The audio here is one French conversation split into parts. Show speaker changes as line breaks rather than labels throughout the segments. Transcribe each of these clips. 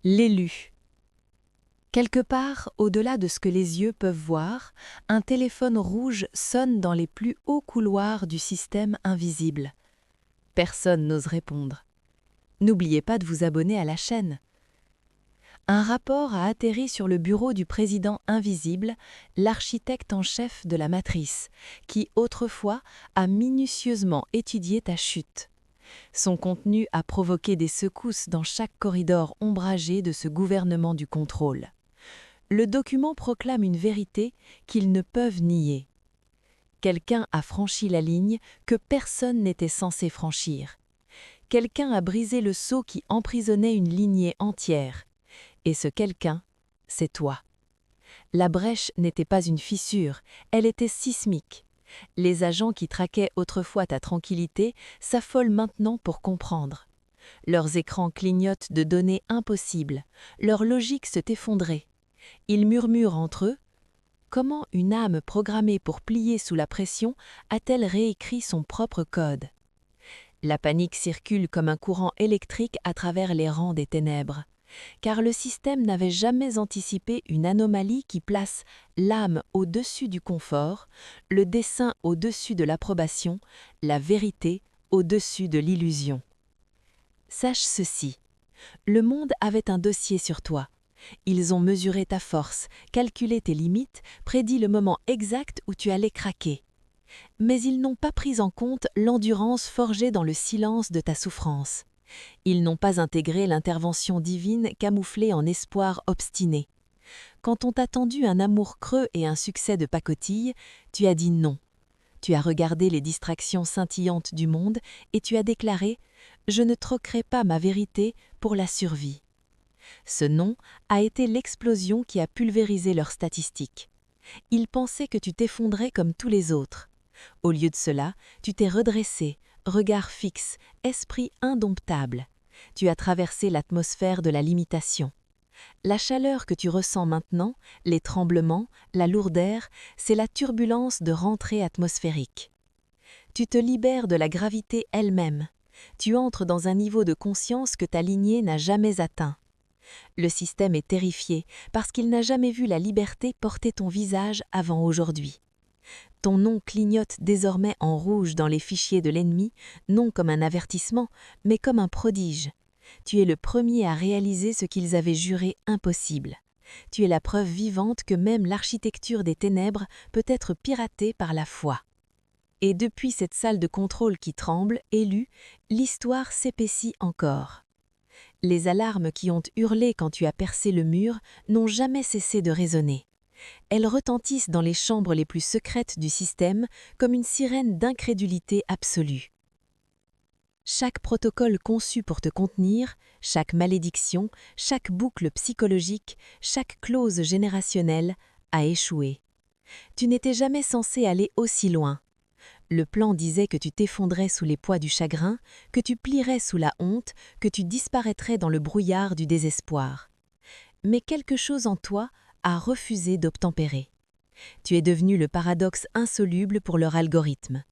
L'élu. Quelque part, au-delà de ce que les yeux peuvent voir, un téléphone rouge sonne dans les plus hauts couloirs du système invisible. Personne n'ose répondre. N'oubliez pas de vous abonner à la chaîne. Un rapport a atterri sur le bureau du président invisible, l'architecte en chef de la matrice, qui autrefois a minutieusement étudié ta chute. Son contenu a provoqué des secousses dans chaque corridor ombragé de ce gouvernement du contrôle. Le document proclame une vérité qu'ils ne peuvent nier. Quelqu'un a franchi la ligne que personne n'était censé franchir. Quelqu'un a brisé le sceau qui emprisonnait une lignée entière. Et ce quelqu'un, c'est toi. La brèche n'était pas une fissure, elle était sismique. Les agents qui traquaient autrefois ta tranquillité s'affolent maintenant pour comprendre. Leurs écrans clignotent de données impossibles, leur logique s'est effondrée. Ils murmurent entre eux. Comment une âme programmée pour plier sous la pression a-t-elle réécrit son propre code? La panique circule comme un courant électrique à travers les rangs des ténèbres. Car le système n'avait jamais anticipé une anomalie qui place l'âme au-dessus du confort, le dessein au-dessus de l'approbation, la vérité au-dessus de l'illusion. Sache ceci, le monde avait un dossier sur toi. Ils ont mesuré ta force, calculé tes limites, prédit le moment exact où tu allais craquer. Mais ils n'ont pas pris en compte l'endurance forgée dans le silence de ta souffrance. Ils n'ont pas intégré l'intervention divine camouflée en espoir obstiné. Quand on t'a tendu un amour creux et un succès de pacotille, tu as dit non. Tu as regardé les distractions scintillantes du monde et tu as déclaré « Je ne troquerai pas ma vérité pour la survie ». Ce non a été l'explosion qui a pulvérisé leurs statistiques. Ils pensaient que tu t'effondrais comme tous les autres. Au lieu de cela, tu t'es redressé, regard fixe, esprit indomptable. Tu as traversé l'atmosphère de la limitation. La chaleur que tu ressens maintenant, les tremblements, la lourdeur, c'est la turbulence de rentrée atmosphérique. Tu te libères de la gravité elle-même. Tu entres dans un niveau de conscience que ta lignée n'a jamais atteint. Le système est terrifié parce qu'il n'a jamais vu la liberté porter ton visage avant aujourd'hui. Ton nom clignote désormais en rouge dans les fichiers de l'ennemi, non comme un avertissement, mais comme un prodige. Tu es le premier à réaliser ce qu'ils avaient juré impossible. Tu es la preuve vivante que même l'architecture des ténèbres peut être piratée par la foi. Et depuis cette salle de contrôle qui tremble, élue, l'histoire s'épaissit encore. Les alarmes qui ont hurlé quand tu as percé le mur n'ont jamais cessé de résonner. Elles retentissent dans les chambres les plus secrètes du système comme une sirène d'incrédulité absolue. Chaque protocole conçu pour te contenir, chaque malédiction, chaque boucle psychologique, chaque clause générationnelle a échoué. Tu n'étais jamais censé aller aussi loin. Le plan disait que tu t'effondrais sous les poids du chagrin, que tu plierais sous la honte, que tu disparaîtrais dans le brouillard du désespoir. Mais quelque chose en toi a refusé d'obtempérer. Tu es devenu le paradoxe insoluble pour leur algorithme.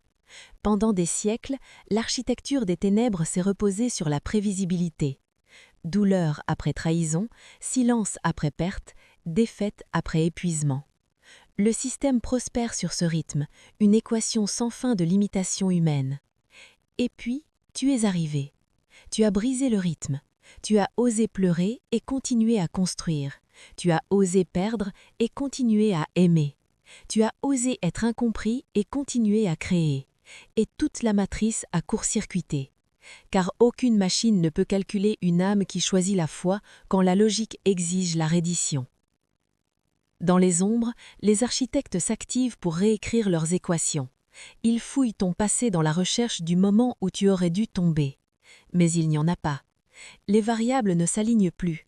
Pendant des siècles, l'architecture des ténèbres s'est reposée sur la prévisibilité. Douleur après trahison, silence après perte, défaite après épuisement. Le système prospère sur ce rythme, une équation sans fin de limitation humaine. Et puis, tu es arrivé. Tu as brisé le rythme. Tu as osé pleurer et continuer à construire. Tu as osé perdre et continuer à aimer. Tu as osé être incompris et continuer à créer. Et toute la matrice a court-circuité. Car aucune machine ne peut calculer une âme qui choisit la foi quand la logique exige la reddition. Dans les ombres, les architectes s'activent pour réécrire leurs équations. Ils fouillent ton passé dans la recherche du moment où tu aurais dû tomber. Mais il n'y en a pas. Les variables ne s'alignent plus.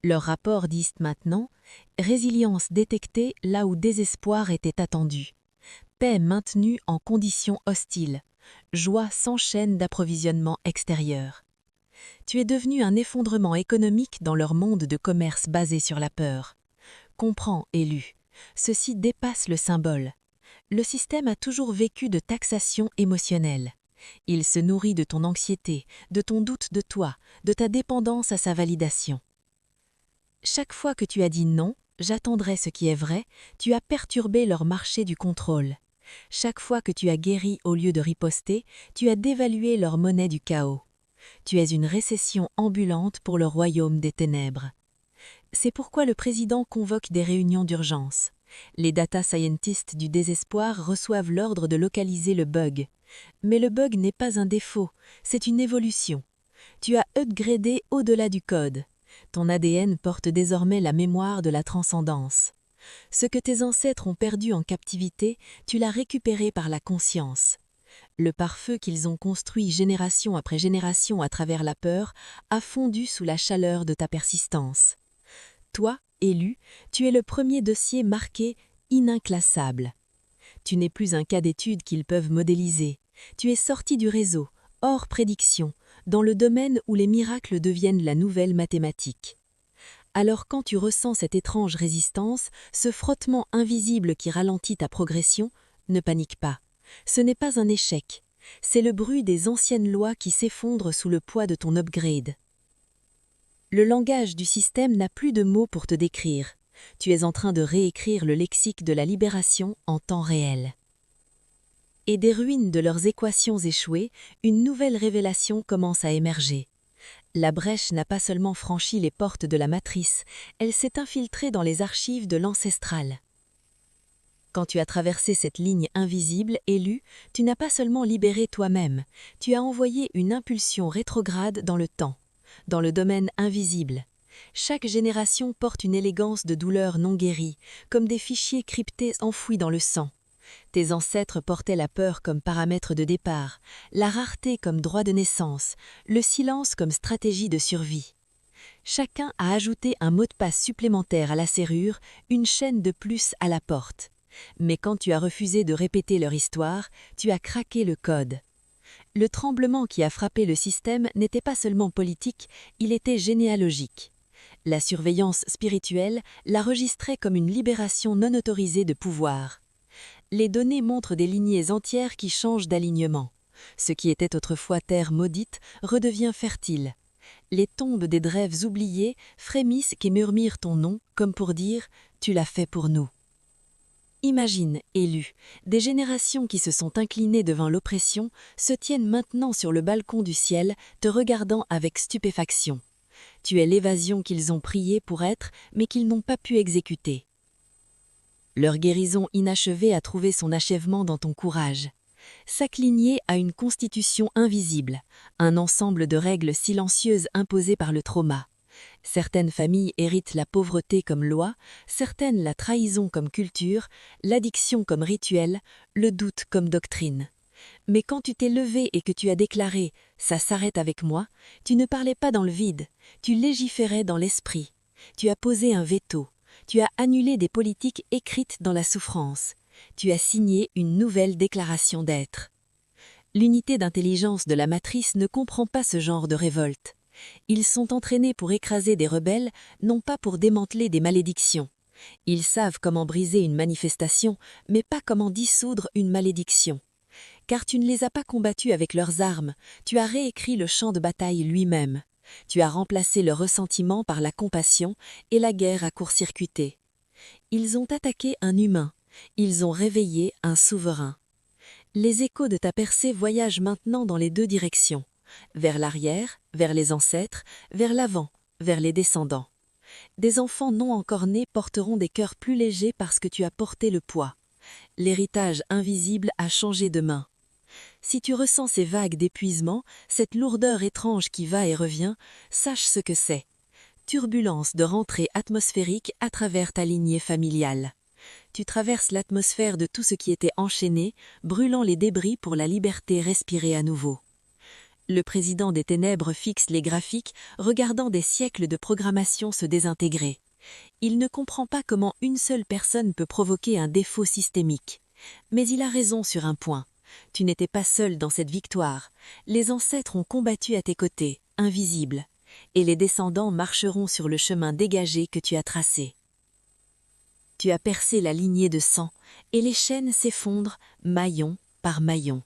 Leurs rapports disent maintenant « résilience détectée là où désespoir était attendu ». Paix maintenue en conditions hostiles. Joie sans chaîne d'approvisionnement extérieur. Tu es devenu un effondrement économique dans leur monde de commerce basé sur la peur. Comprends, élu, ceci dépasse le symbole. Le système a toujours vécu de taxation émotionnelle. Il se nourrit de ton anxiété, de ton doute de toi, de ta dépendance à sa validation. Chaque fois que tu as dit non, j'attendrai ce qui est vrai, tu as perturbé leur marché du contrôle. Chaque fois que tu as guéri au lieu de riposter, tu as dévalué leur monnaie du chaos. Tu es une récession ambulante pour le royaume des ténèbres. C'est pourquoi le président convoque des réunions d'urgence. Les data scientists du désespoir reçoivent l'ordre de localiser le bug. Mais le bug n'est pas un défaut, c'est une évolution. Tu as upgradé au-delà du code. Ton ADN porte désormais la mémoire de la transcendance. Ce que tes ancêtres ont perdu en captivité, tu l'as récupéré par la conscience. Le pare-feu qu'ils ont construit génération après génération à travers la peur a fondu sous la chaleur de ta persistance. Toi, élu, tu es le premier dossier marqué « inimclassable ». Tu n'es plus un cas d'étude qu'ils peuvent modéliser. Tu es sorti du réseau, hors prédiction, dans le domaine où les miracles deviennent la nouvelle mathématique. Alors quand tu ressens cette étrange résistance, ce frottement invisible qui ralentit ta progression, ne panique pas. Ce n'est pas un échec. C'est le bruit des anciennes lois qui s'effondrent sous le poids de ton upgrade. Le langage du système n'a plus de mots pour te décrire. Tu es en train de réécrire le lexique de la libération en temps réel. Et des ruines de leurs équations échouées, une nouvelle révélation commence à émerger. La brèche n'a pas seulement franchi les portes de la matrice, elle s'est infiltrée dans les archives de l'ancestral. Quand tu as traversé cette ligne invisible, élue, tu n'as pas seulement libéré toi-même, tu as envoyé une impulsion rétrograde dans le temps, dans le domaine invisible. Chaque génération porte une élégance de douleur non guérie, comme des fichiers cryptés enfouis dans le sang. Tes ancêtres portaient la peur comme paramètre de départ, la rareté comme droit de naissance, le silence comme stratégie de survie. Chacun a ajouté un mot de passe supplémentaire à la serrure, une chaîne de plus à la porte. Mais quand tu as refusé de répéter leur histoire, tu as craqué le code. Le tremblement qui a frappé le système n'était pas seulement politique, il était généalogique. La surveillance spirituelle l'a registrait comme une libération non autorisée de pouvoir. Les données montrent des lignées entières qui changent d'alignement. Ce qui était autrefois terre maudite redevient fertile. Les tombes des drèves oubliés frémissent et murmurent ton nom, comme pour dire « tu l'as fait pour nous ». Imagine, élu, des générations qui se sont inclinées devant l'oppression se tiennent maintenant sur le balcon du ciel, te regardant avec stupéfaction. Tu es l'évasion qu'ils ont prié pour être, mais qu'ils n'ont pas pu exécuter. Leur guérison inachevée a trouvé son achèvement dans ton courage. Chaque lignée a une constitution invisible, un ensemble de règles silencieuses imposées par le trauma. Certaines familles héritent la pauvreté comme loi, certaines la trahison comme culture, l'addiction comme rituel, le doute comme doctrine. Mais quand tu t'es levé et que tu as déclaré « ça s'arrête avec moi », tu ne parlais pas dans le vide, tu légiférais dans l'esprit. Tu as posé un veto, tu as annulé des politiques écrites dans la souffrance. Tu as signé une nouvelle déclaration d'être. L'unité d'intelligence de la matrice ne comprend pas ce genre de révolte. Ils sont entraînés pour écraser des rebelles, non pas pour démanteler des malédictions. Ils savent comment briser une manifestation, mais pas comment dissoudre une malédiction. Car tu ne les as pas combattus avec leurs armes, tu as réécrit le champ de bataille lui-même. Tu as remplacé le ressentiment par la compassion et la guerre a court-circuité. Ils ont attaqué un humain, ils ont réveillé un souverain. Les échos de ta percée voyagent maintenant dans les deux directions. Vers l'arrière, vers les ancêtres, vers l'avant, vers les descendants. Des enfants non encore nés porteront des cœurs plus légers parce que tu as porté le poids. L'héritage invisible a changé de main. Si tu ressens ces vagues d'épuisement, cette lourdeur étrange qui va et revient, sache ce que c'est. Turbulence de rentrée atmosphérique à travers ta lignée familiale. Tu traverses l'atmosphère de tout ce qui était enchaîné, brûlant les débris pour la liberté respirée à nouveau. Le président des ténèbres fixe les graphiques, regardant des siècles de programmation se désintégrer. Il ne comprend pas comment une seule personne peut provoquer un défaut systémique. Mais il a raison sur un point. Tu n'étais pas seul dans cette victoire. Les ancêtres ont combattu à tes côtés, invisibles. Et les descendants marcheront sur le chemin dégagé que tu as tracé. Tu as percé la lignée de sang, et les chaînes s'effondrent, maillon par maillon.